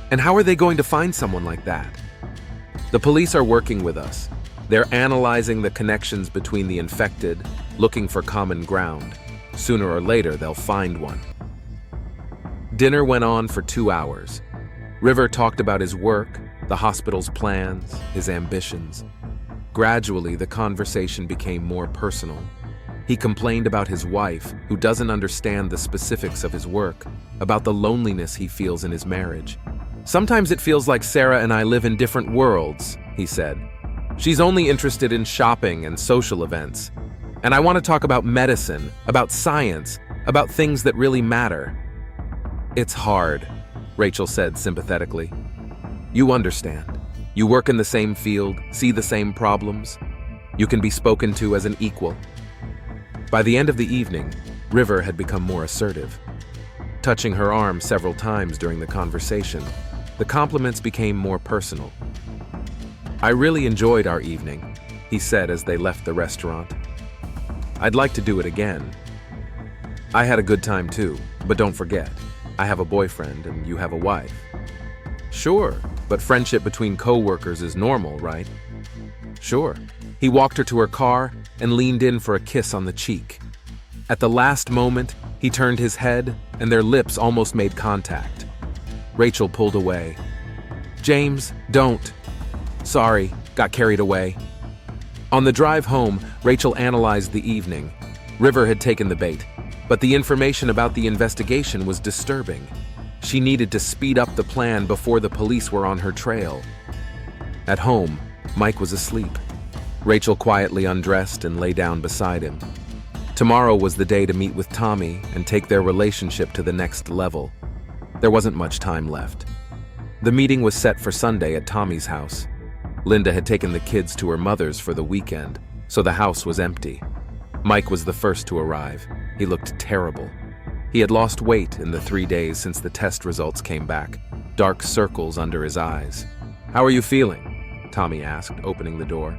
"And how are they going to find someone like that?" "The police are working with us. They're analyzing the connections between the infected, looking for common ground. Sooner or later, they'll find one." Dinner went on for 2 hours. River talked about his work, the hospital's plans, his ambitions. Gradually, the conversation became more personal. He complained about his wife, who doesn't understand the specifics of his work, about the loneliness he feels in his marriage. "Sometimes it feels like Sarah and I live in different worlds," he said. "She's only interested in shopping and social events. And I want to talk about medicine, about science, about things that really matter." "It's hard," Rachel said sympathetically. "You understand. You work in the same field, see the same problems. You can be spoken to as an equal." By the end of the evening, River had become more assertive. Touching her arm several times during the conversation, the compliments became more personal. "I really enjoyed our evening," he said as they left the restaurant. "I'd like to do it again." "I had a good time too, but don't forget, I have a boyfriend and you have a wife." "Sure, but friendship between co-workers is normal, right?" "Sure." He walked her to her car and leaned in for a kiss on the cheek. At the last moment, he turned his head and their lips almost made contact. Rachel pulled away. "James, don't." "Sorry, got carried away." On the drive home, Rachel analyzed the evening. River had taken the bait, but the information about the investigation was disturbing. She needed to speed up the plan before the police were on her trail. At home, Mike was asleep. Rachel quietly undressed and lay down beside him. Tomorrow was the day to meet with Tommy and take their relationship to the next level. There wasn't much time left. The meeting was set for Sunday at Tommy's house. Linda had taken the kids to her mother's for the weekend, so the house was empty. Mike was the first to arrive. He looked terrible. He had lost weight in the 3 days since the test results came back, dark circles under his eyes. "How are you feeling?" Tommy asked, opening the door.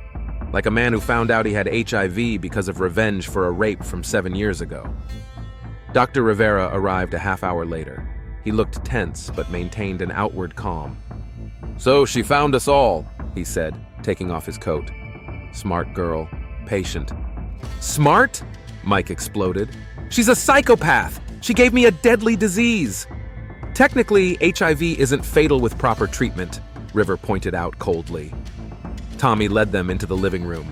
"Like a man who found out he had HIV because of revenge for a rape from 7 years ago." Dr. Rivera arrived a half hour later. He looked tense but maintained an outward calm. "So she found us all," he said, taking off his coat. "Smart girl, patient." "Smart?" Mike exploded. "She's a psychopath! She gave me a deadly disease!" "Technically, HIV isn't fatal with proper treatment," River pointed out coldly. Tommy led them into the living room.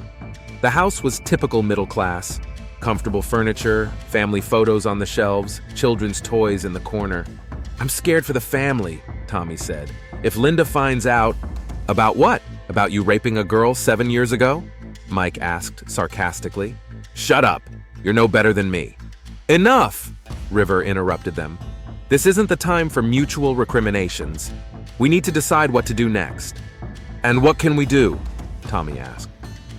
The house was typical middle class. Comfortable furniture, family photos on the shelves, children's toys in the corner. "I'm scared for the family," Tommy said. "If Linda finds out..." "About what? About you raping a girl 7 years ago?" Mike asked sarcastically. Shut up. You're no better than me. Enough, River interrupted them. This isn't the time for mutual recriminations. We need to decide what to do next. And what can we do? Tommy asked.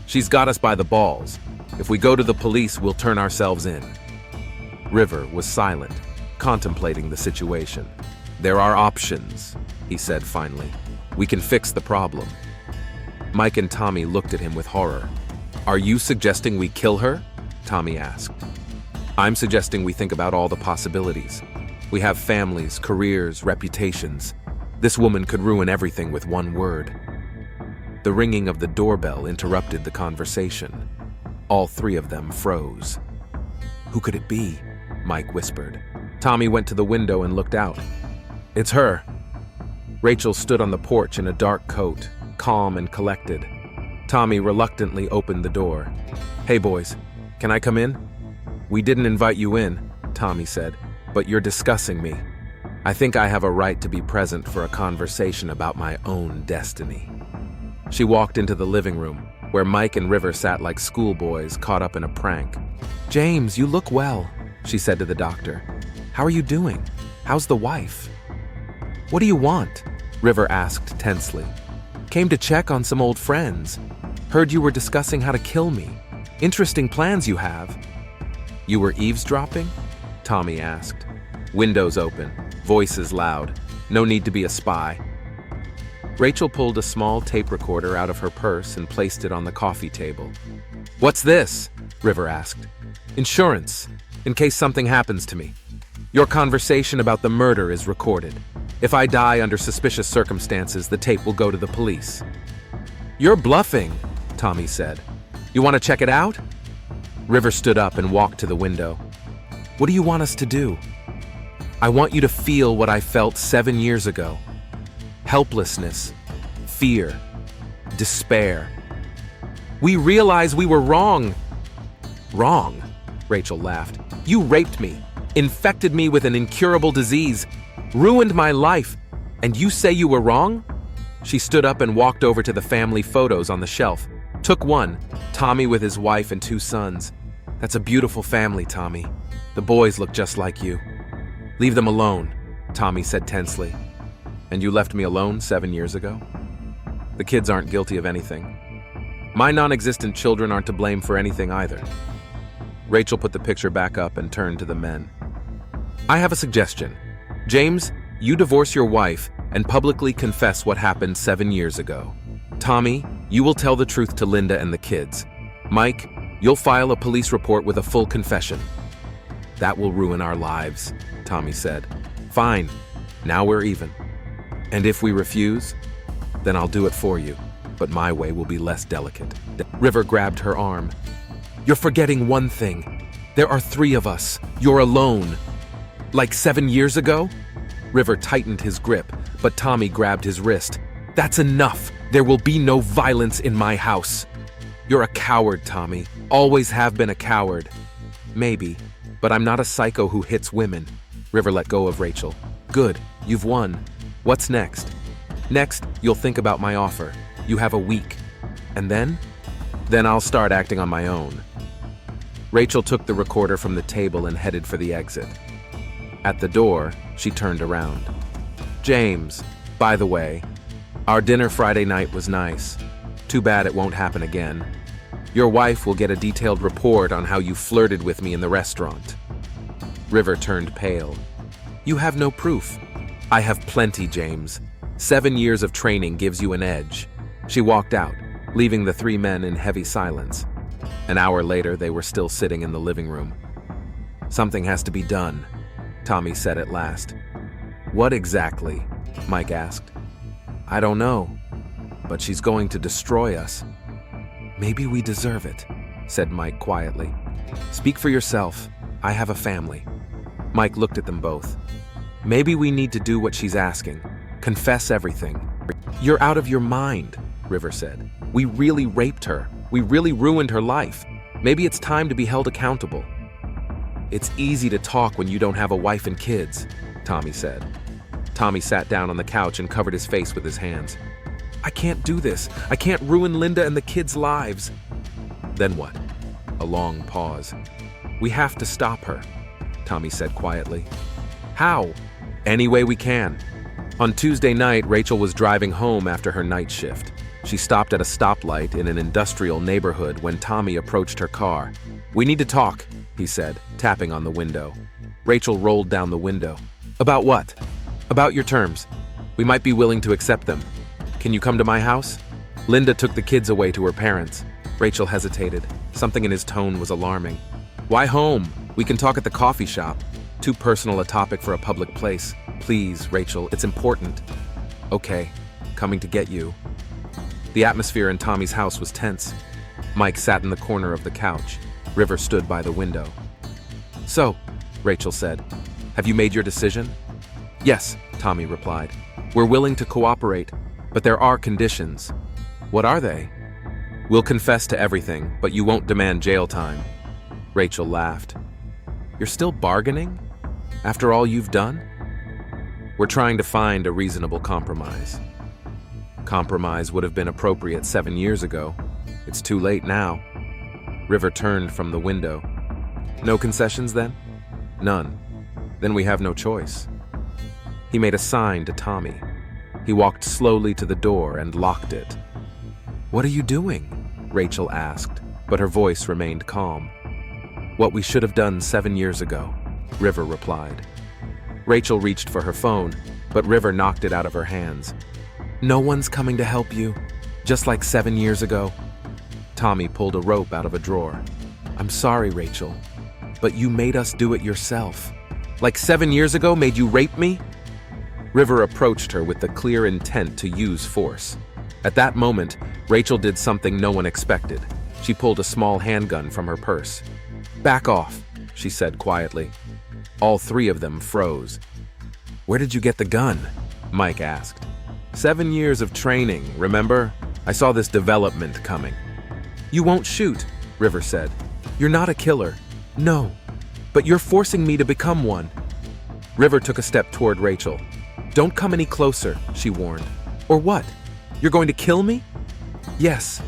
She's got us by the balls. If we go to the police, we'll turn ourselves in. River was silent, contemplating the situation. There are options, he said finally. We can fix the problem. Mike and Tommy looked at him with horror. Are you suggesting we kill her? Tommy asked. I'm suggesting we think about all the possibilities. We have families, careers, reputations. This woman could ruin everything with one word. The ringing of the doorbell interrupted the conversation. All three of them froze. Who could it be? Mike whispered. Tommy went to the window and looked out. It's her. Rachel stood on the porch in a dark coat, calm and collected. Tommy reluctantly opened the door. Hey boys, can I come in? We didn't invite you in, Tommy said, but you're discussing me. I think I have a right to be present for a conversation about my own destiny. She walked into the living room, where Mike and River sat like schoolboys caught up in a prank. James, you look well, she said to the doctor. How are you doing? How's the wife? What do you want? River asked tensely. Came to check on some old friends. Heard you were discussing how to kill me. Interesting plans you have. You were eavesdropping? Tommy asked. Windows open, voices loud. No need to be a spy. Rachel pulled a small tape recorder out of her purse and placed it on the coffee table. What's this? River asked. Insurance, in case something happens to me. Your conversation about the murder is recorded. If I die under suspicious circumstances, the tape will go to the police. You're bluffing, Tommy said. You want to check it out? River stood up and walked to the window. What do you want us to do? I want you to feel what I felt 7 years ago. Helplessness, fear, despair. We realize we were wrong. Wrong? Rachel laughed. You raped me, infected me with an incurable disease, ruined my life, and you say you were wrong? She stood up and walked over to the family photos on the shelf. Took one, Tommy with his wife and 2 sons. That's a beautiful family, Tommy. The boys look just like you. Leave them alone, Tommy said tensely. And you left me alone 7 years ago? The kids aren't guilty of anything. My non-existent children aren't to blame for anything either. Rachel put the picture back up and turned to the men. I have a suggestion. James, you divorce your wife and publicly confess what happened 7 years ago. Tommy, you will tell the truth to Linda and the kids. Mike, you'll file a police report with a full confession. That will ruin our lives, Tommy said. Fine, now we're even. And if we refuse, then I'll do it for you, but my way will be less delicate. River grabbed her arm. You're forgetting one thing. There are 3 of us. You're alone. Like 7 years ago? River tightened his grip, but Tommy grabbed his wrist. That's enough. There will be no violence in my house. You're a coward, Tommy. Always have been a coward. Maybe, but I'm not a psycho who hits women. River let go of Rachel. Good, you've won. What's next? Next, you'll think about my offer. You have a week. And then? Then I'll start acting on my own. Rachel took the recorder from the table and headed for the exit. At the door, she turned around. James, by the way, our dinner Friday night was nice. Too bad it won't happen again. Your wife will get a detailed report on how you flirted with me in the restaurant. River turned pale. You have no proof. I have plenty, James. 7 years of training gives you an edge. She walked out, leaving the 3 men in heavy silence. An hour later, they were still sitting in the living room. Something has to be done, Tommy said at last. What exactly? Mike asked. I don't know, but she's going to destroy us. Maybe we deserve it, said Mike quietly. Speak for yourself. I have a family. Mike looked at them both. Maybe we need to do what she's asking. Confess everything. You're out of your mind, River said. We really raped her. We really ruined her life. Maybe it's time to be held accountable. It's easy to talk when you don't have a wife and kids, Tommy said. Tommy sat down on the couch and covered his face with his hands. I can't do this. I can't ruin Linda and the kids' lives. Then what? A long pause. We have to stop her, Tommy said quietly. How? Any way we can. On Tuesday night, Rachel was driving home after her night shift. She stopped at a stoplight in an industrial neighborhood when Tommy approached her car. We need to talk, he said, tapping on the window. Rachel rolled down the window. About what? About your terms. We might be willing to accept them. Can you come to my house? Linda took the kids away to her parents. Rachel hesitated. Something in his tone was alarming. Why home? We can talk at the coffee shop. Too personal a topic for a public place. Please, Rachel, it's important. Okay, coming to get you. The atmosphere in Tommy's house was tense. Mike sat in the corner of the couch. River stood by the window. So, Rachel said, have you made your decision? Yes, Tommy replied. We're willing to cooperate, but there are conditions. What are they? We'll confess to everything, but you won't demand jail time. Rachel laughed. You're still bargaining? After all you've done? We're trying to find a reasonable compromise. Compromise would have been appropriate 7 years ago. It's too late now. River turned from the window. No concessions then? None. Then we have no choice. He made a sign to Tommy. He walked slowly to the door and locked it. What are you doing? Rachel asked, but her voice remained calm. What we should have done 7 years ago, River replied. Rachel reached for her phone, but River knocked it out of her hands. No one's coming to help you, just like 7 years ago. Tommy pulled a rope out of a drawer. I'm sorry, Rachel, but you made us do it yourself. Like 7 years ago made you rape me? River approached her with the clear intent to use force. At that moment, Rachel did something no one expected. She pulled a small handgun from her purse. Back off, she said quietly. All three of them froze. Where did you get the gun? Mike asked. 7 years of training, remember? I saw this development coming. You won't shoot, River said. You're not a killer. No, but you're forcing me to become one. River took a step toward Rachel. Don't come any closer, she warned. Or what? You're going to kill me? Yes.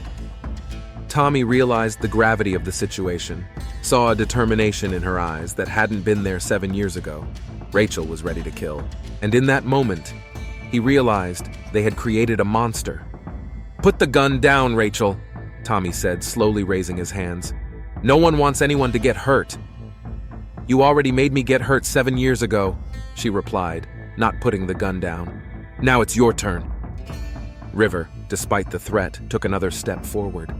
Tommy realized the gravity of the situation, saw a determination in her eyes that hadn't been there 7 years ago. Rachel was ready to kill. And in that moment, he realized they had created a monster. Put the gun down, Rachel, Tommy said, slowly raising his hands. No one wants anyone to get hurt. You already made me get hurt 7 years ago, she replied, not putting the gun down. Now it's your turn. River, despite the threat, took another step forward.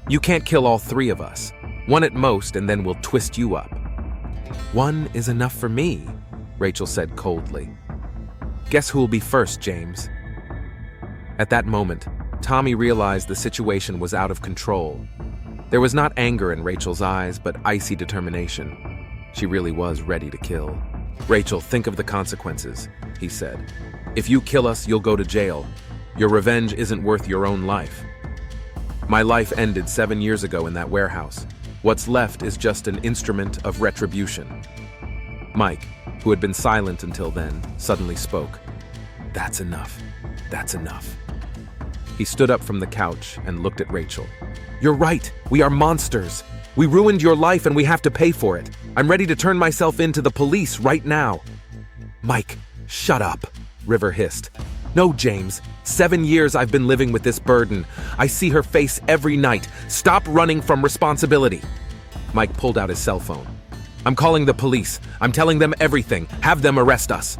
You can't kill all three of us. One at most, and then we'll twist you up. One is enough for me, Rachel said coldly. Guess who'll be first, James? At that moment, Tommy realized the situation was out of control. There was not anger in Rachel's eyes, but icy determination. She really was ready to kill. Rachel, think of the consequences, he said. If you kill us, you'll go to jail. Your revenge isn't worth your own life. My life ended 7 years ago in that warehouse. What's left is just an instrument of retribution. Mike, who had been silent until then, suddenly spoke. That's enough. That's enough. He stood up from the couch and looked at Rachel. You're right. We are monsters. We ruined your life and we have to pay for it. I'm ready to turn myself in to the police right now. Mike, shut up, River hissed. No, James. 7 years I've been living with this burden. I see her face every night. Stop running from responsibility. Mike pulled out his cell phone. I'm calling the police. I'm telling them everything. Have them arrest us.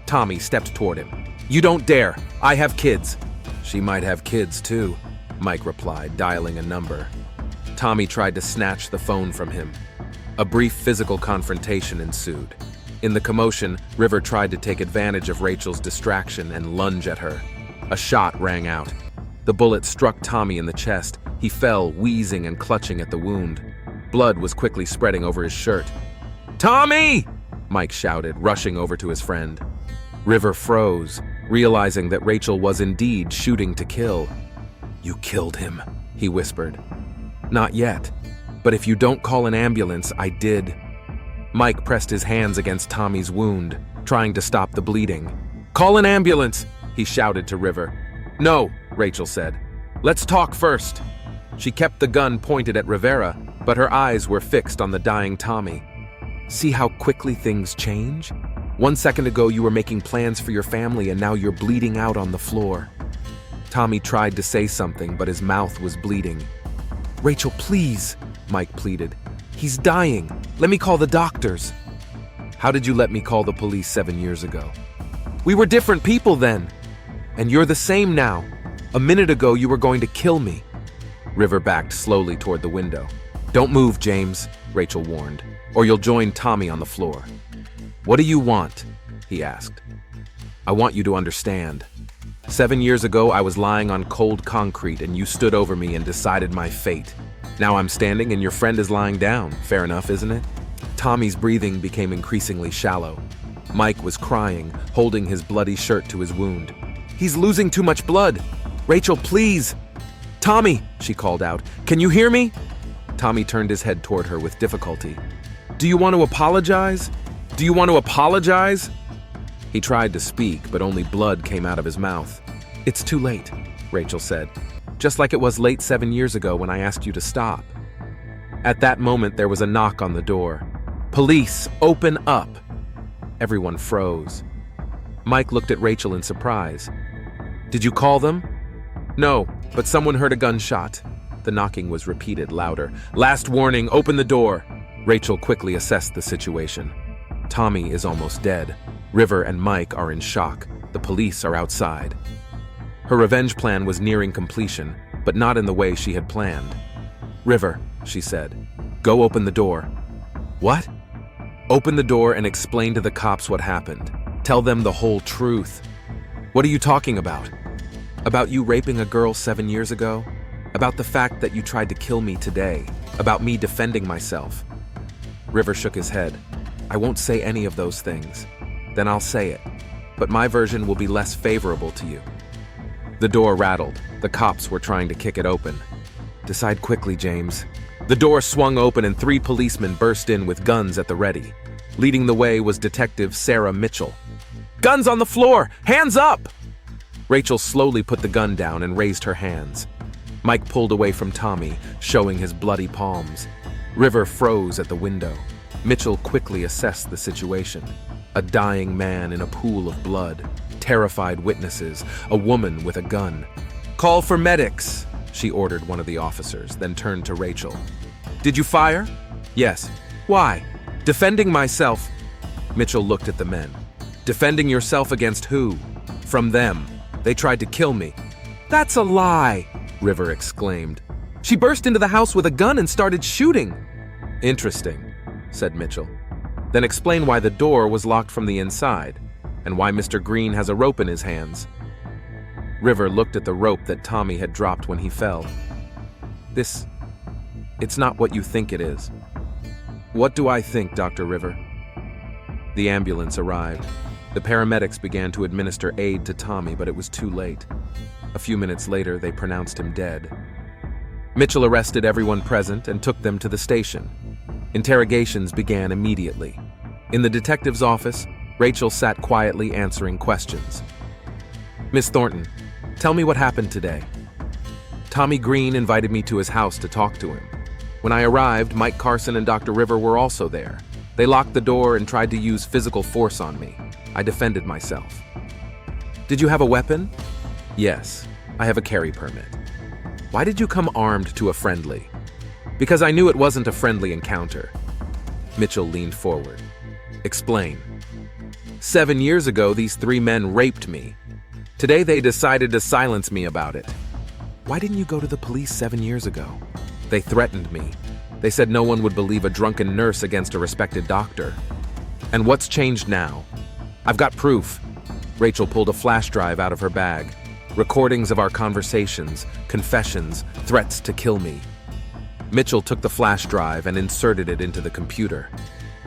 Tommy stepped toward him. You don't dare. I have kids. She might have kids too, Mike replied, dialing a number. Tommy tried to snatch the phone from him. A brief physical confrontation ensued. In the commotion, River tried to take advantage of Rachel's distraction and lunge at her. A shot rang out. The bullet struck Tommy in the chest. He fell, wheezing and clutching at the wound. Blood was quickly spreading over his shirt. Tommy! Mike shouted, rushing over to his friend. River froze, realizing that Rachel was indeed shooting to kill. You killed him, he whispered. Not yet, but if you don't call an ambulance, I did. Mike pressed his hands against Tommy's wound, trying to stop the bleeding. Call an ambulance, he shouted to River. No, Rachel said. Let's talk first. She kept the gun pointed at Rivera, but her eyes were fixed on the dying Tommy. See how quickly things change? 1 second ago you were making plans for your family and now you're bleeding out on the floor. Tommy tried to say something, but his mouth was bleeding. Rachel, please, Mike pleaded. He's dying. Let me call the doctors. How did you let me call the police 7 years ago? We were different people then. And you're the same now. A minute ago you were going to kill me. River backed slowly toward the window. Don't move, James, Rachel warned, or you'll join Tommy on the floor. What do you want? He asked. I want you to understand. 7 years ago, I was lying on cold concrete and you stood over me and decided my fate. Now I'm standing and your friend is lying down. Fair enough, isn't it? Tommy's breathing became increasingly shallow. Mike was crying, holding his bloody shirt to his wound. He's losing too much blood. Rachel, please. Tommy, she called out. Can you hear me? Tommy turned his head toward her with difficulty. Do you want to apologize? Do you want to apologize? He tried to speak, but only blood came out of his mouth. It's too late, Rachel said. Just like it was late 7 years ago when I asked you to stop. At that moment, there was a knock on the door. Police, open up! Everyone froze. Mike looked at Rachel in surprise. Did you call them? No, but someone heard a gunshot. The knocking was repeated louder. Last warning, open the door! Rachel quickly assessed the situation. Tommy is almost dead. River and Mike are in shock. The police are outside. Her revenge plan was nearing completion, but not in the way she had planned. River, she said, go open the door. What? Open the door and explain to the cops what happened. Tell them the whole truth. What are you talking about? About you raping a girl 7 years ago? About the fact that you tried to kill me today? About me defending myself? River shook his head. I won't say any of those things. Then I'll say it, but my version will be less favorable to you. The door rattled. The cops were trying to kick it open. Decide quickly, James. The door swung open and 3 policemen burst in with guns at the ready. Leading the way was Detective Sarah Mitchell. Guns on the floor! Hands up! Rachel slowly put the gun down and raised her hands. Mike pulled away from Tommy, showing his bloody palms. River froze at the window. Mitchell quickly assessed the situation. A dying man in a pool of blood, terrified witnesses, a woman with a gun. Call for medics, she ordered one of the officers, then turned to Rachel. Did you fire? Yes. Why? Defending myself. Mitchell looked at the men. Defending yourself against who? From them. They tried to kill me. That's a lie, River exclaimed. She burst into the house with a gun and started shooting. Interesting, said Mitchell. Then explain why the door was locked from the inside, and why Mr. Green has a rope in his hands. River looked at the rope that Tommy had dropped when he fell. It's not what you think it is. What do I think, Dr. River? The ambulance arrived. The paramedics began to administer aid to Tommy, but it was too late. A few minutes later, they pronounced him dead. Mitchell arrested everyone present and took them to the station. Interrogations began immediately. In the detective's office, Rachel sat quietly answering questions. Miss Thornton, tell me what happened today. Tommy Green invited me to his house to talk to him. When I arrived, Mike Carson and Dr. River were also there. They locked the door and tried to use physical force on me. I defended myself. Did you have a weapon? Yes, I have a carry permit. Why did you come armed to a friendly? Because I knew it wasn't a friendly encounter. Mitchell leaned forward. Explain. 7 years ago, these 3 men raped me. Today, they decided to silence me about it. Why didn't you go to the police 7 years ago? They threatened me. They said no one would believe a drunken nurse against a respected doctor. And what's changed now? I've got proof. Rachel pulled a flash drive out of her bag. Recordings of our conversations, confessions, threats to kill me. Mitchell took the flash drive and inserted it into the computer.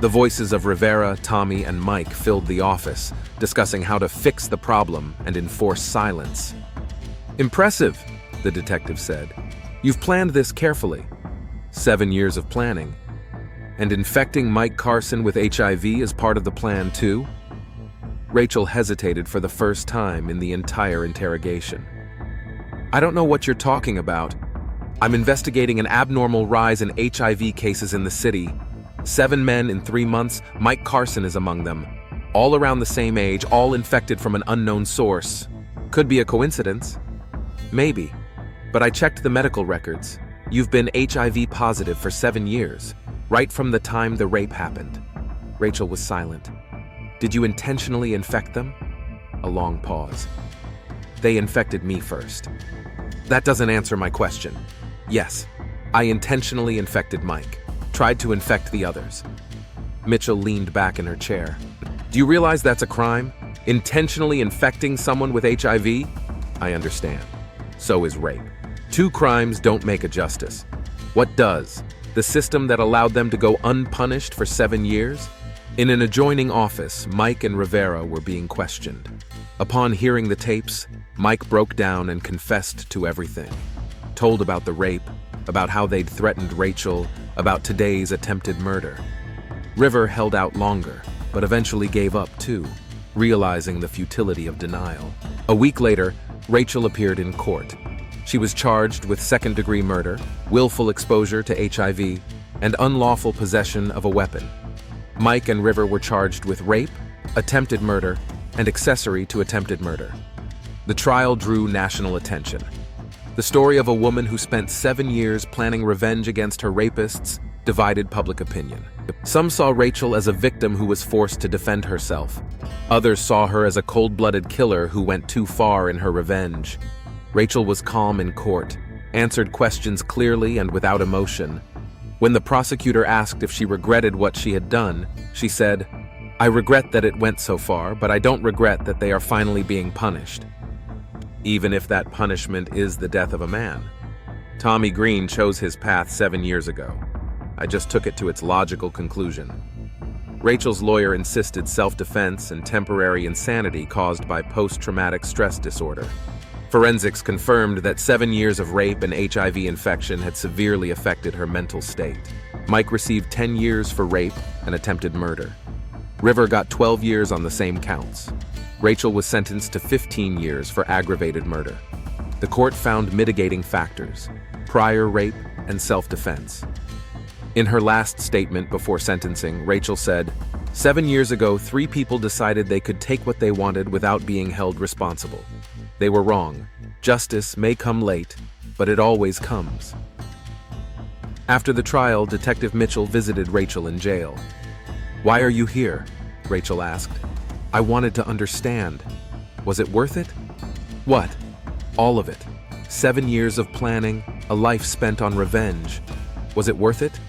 The voices of Rivera, Tommy, and Mike filled the office, discussing how to fix the problem and enforce silence. Impressive, the detective said. You've planned this carefully. 7 years of planning. And infecting Mike Carson with HIV is part of the plan too? Rachel hesitated for the first time in the entire interrogation. I don't know what you're talking about. I'm investigating an abnormal rise in HIV cases in the city. 7 men in 3 months, Mike Carson is among them. All around the same age, all infected from an unknown source. Could be a coincidence. Maybe. But I checked the medical records. You've been HIV positive for 7 years, right from the time the rape happened. Rachel was silent. Did you intentionally infect them? A long pause. They infected me first. That doesn't answer my question. Yes, I intentionally infected Mike. Tried to infect the others. Mitchell leaned back in her chair. Do you realize that's a crime? Intentionally infecting someone with HIV? I understand. So is rape. 2 crimes don't make a justice. What does? The system that allowed them to go unpunished for 7 years? In an adjoining office, Mike and Rivera were being questioned. Upon hearing the tapes, Mike broke down and confessed to everything. Told about the rape, about how they'd threatened Rachel, about today's attempted murder. River held out longer, but eventually gave up too, realizing the futility of denial. A week later, Rachel appeared in court. She was charged with second-degree murder, willful exposure to HIV, and unlawful possession of a weapon. Mike and River were charged with rape, attempted murder, and accessory to attempted murder. The trial drew national attention. The story of a woman who spent 7 years planning revenge against her rapists divided public opinion. Some saw Rachel as a victim who was forced to defend herself. Others saw her as a cold-blooded killer who went too far in her revenge. Rachel was calm in court, answered questions clearly and without emotion. When the prosecutor asked if she regretted what she had done, she said, "I regret that it went so far, but I don't regret that they are finally being punished." Even if that punishment is the death of a man. Tommy Green chose his path 7 years ago. I just took it to its logical conclusion. Rachel's lawyer insisted self-defense and temporary insanity caused by post-traumatic stress disorder. Forensics confirmed that 7 years of rape and HIV infection had severely affected her mental state. Mike received 10 years for rape and attempted murder. River got 12 years on the same counts. Rachel was sentenced to 15 years for aggravated murder. The court found mitigating factors: prior rape and self-defense. In her last statement before sentencing, Rachel said, 7 years ago, 3 people decided they could take what they wanted without being held responsible. They were wrong. Justice may come late, but it always comes. After the trial, Detective Mitchell visited Rachel in jail. "Why are you here?" Rachel asked. "I wanted to understand. Was it worth it?" "What?" "All of it. 7 years of planning, a life spent on revenge. Was it worth it?"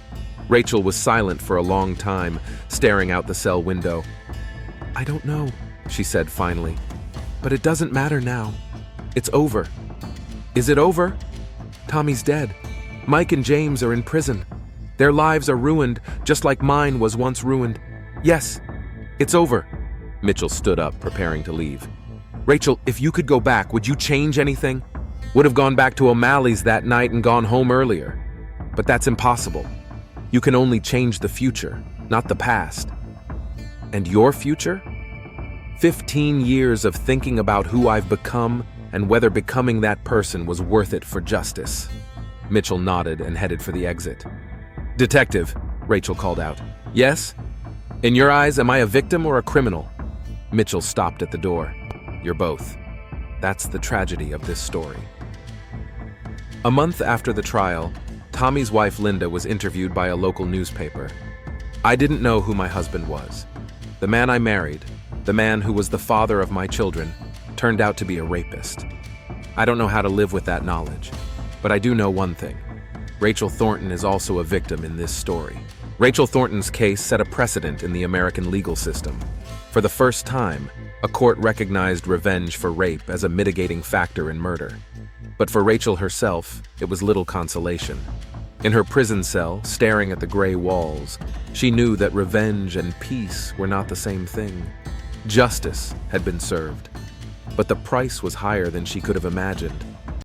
Rachel was silent for a long time, staring out the cell window. "I don't know," she said finally. "But it doesn't matter now. It's over." "Is it over?" "Tommy's dead. Mike and James are in prison. Their lives are ruined, just like mine was once ruined. Yes, it's over." Mitchell stood up, preparing to leave. "Rachel, if you could go back, would you change anything? Would have gone back to O'Malley's that night and gone home earlier. But that's impossible. You can only change the future, not the past." "And your future?" 15 years of thinking about who I've become and whether becoming that person was worth it for justice." Mitchell nodded and headed for the exit. "Detective," Rachel called out. "Yes? In your eyes, am I a victim or a criminal?" Mitchell stopped at the door. "You're both. That's the tragedy of this story." A month after the trial, Tommy's wife Linda was interviewed by a local newspaper. "I didn't know who my husband was. The man I married, the man who was the father of my children, turned out to be a rapist. I don't know how to live with that knowledge, but I do know one thing. Rachel Thornton is also a victim in this story." Rachel Thornton's case set a precedent in the American legal system. For the first time, a court recognized revenge for rape as a mitigating factor in murder. But for Rachel herself, it was little consolation. In her prison cell, staring at the gray walls, she knew that revenge and peace were not the same thing. Justice had been served, but the price was higher than she could have imagined.